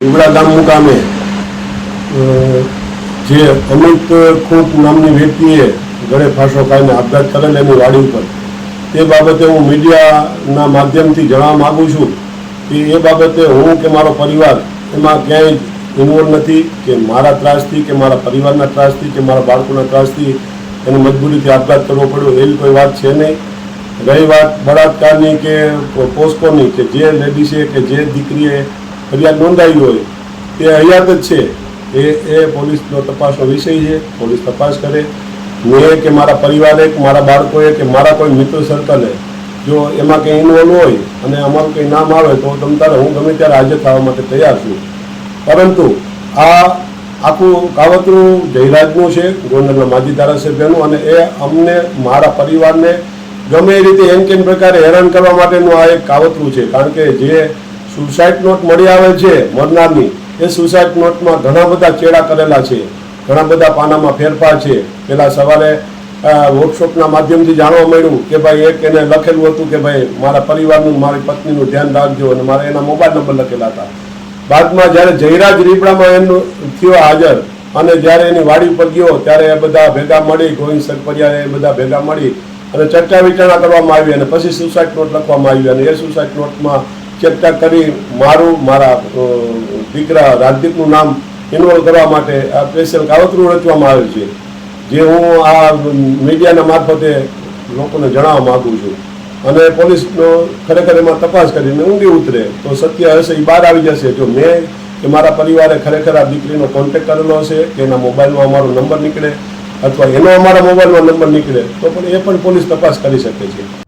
ઉબડા ગામ મુકામે જે અમિત ખૂંટ નામની વ્યક્તિએ ગળે ફાંસો ખાઈને આપઘાત કરેલ એની વાડી ઉપર તે બાબતે હું મીડિયાના માધ્યમથી જણાવવા માગું છું કે એ બાબતે હું કે મારો પરિવાર એમાં ક્યાંય ઇન્વોલ્વ નથી કે મારા ત્રાસથી કે મારા પરિવારના ત્રાસથી કે મારા બાળકોના ત્રાસથી એને મજબૂરીથી આપઘાત કરવો પડ્યો એવી કોઈ વાત છે નહીં. રહી વાત બળાત્કારની કે પોસ્કોની કે જે લેડીસે કે જે દીકરીએ ફરિયાદ નોંધાવી હોય તે હયાત જ છે એ પોલીસનો તપાસનો વિષય છે. પોલીસ તપાસ કરે. મેં કે મારા પરિવારે કે મારા બાળકોએ કે મારા કોઈ મિત્ર સર્કલે જો એમાં કંઈ ઇન્વોલ્વ હોય અને અમારું કંઈ નામ આવે તો તમ તારે હું ગમે ત્યારે હાજર થવા માટે તૈયાર છું. પરંતુ આ આખું કાવતરું જયરાજનું છે, ગોંડલના માજી ધારાસભ્યનું, અને એ અમને મારા પરિવારને ગમે એ રીતે એમ કેમ પ્રકારે હેરાન કરવા માટેનું આ એક કાવતરું છે. કારણ કે જે સુસાઇડ નોટ મળી આવે છે મરનારની, એ સુસાઇડ નોટમાં ઘણા બધા ચેડા કરેલા છે, ઘણા બધા પાનામાં ફેરફાર છે. પહેલાં સવારે વર્કશોપના માધ્યમથી જાણવા મળ્યું કે ભાઈ એક એને લખેલું હતું કે ભાઈ મારા પરિવારનું મારી પત્નીનું ધ્યાન રાખજો, અને મારા એના મોબાઈલ નંબર લખેલા હતા. બાદમાં જ્યારે જયરાજ રીપડામાં એનું થયો હાજર અને જ્યારે એની વાડી ઉપર ગયો ત્યારે એ બધા ભેગા મળી, ગોવિંદ સરપરિયા એ બધા ભેગા મળી અને ચર્ચા વિચારણા કરવામાં આવી અને પછી સુસાઇડ નોટ લખવામાં આવી અને એ સુસાઇડ નોટમાં ચર્ચા કરી મારા દીકરા રાજદીપનું નામ ઇન્વોલ્વ કરવા માટે આ સ્પેશિયલ કાવતરું રચવામાં આવ્યું છે, જે હું આ મીડિયાના મારફતે લોકોને જણાવવા માગું છું. અને પોલીસનો ખરેખર એમાં તપાસ કરીને ઊંડી ઉતરે તો સત્ય હશે એ બહાર આવી જશે. જો મેં કે મારા પરિવારે ખરેખર આ દીકરીનો કોન્ટેક્ટ કરેલો હશે કે એના મોબાઈલમાં અમારો નંબર નીકળે અથવા એનો અમારા મોબાઈલમાં નંબર નીકળે તો પણ એ પણ પોલીસ તપાસ કરી શકે છે.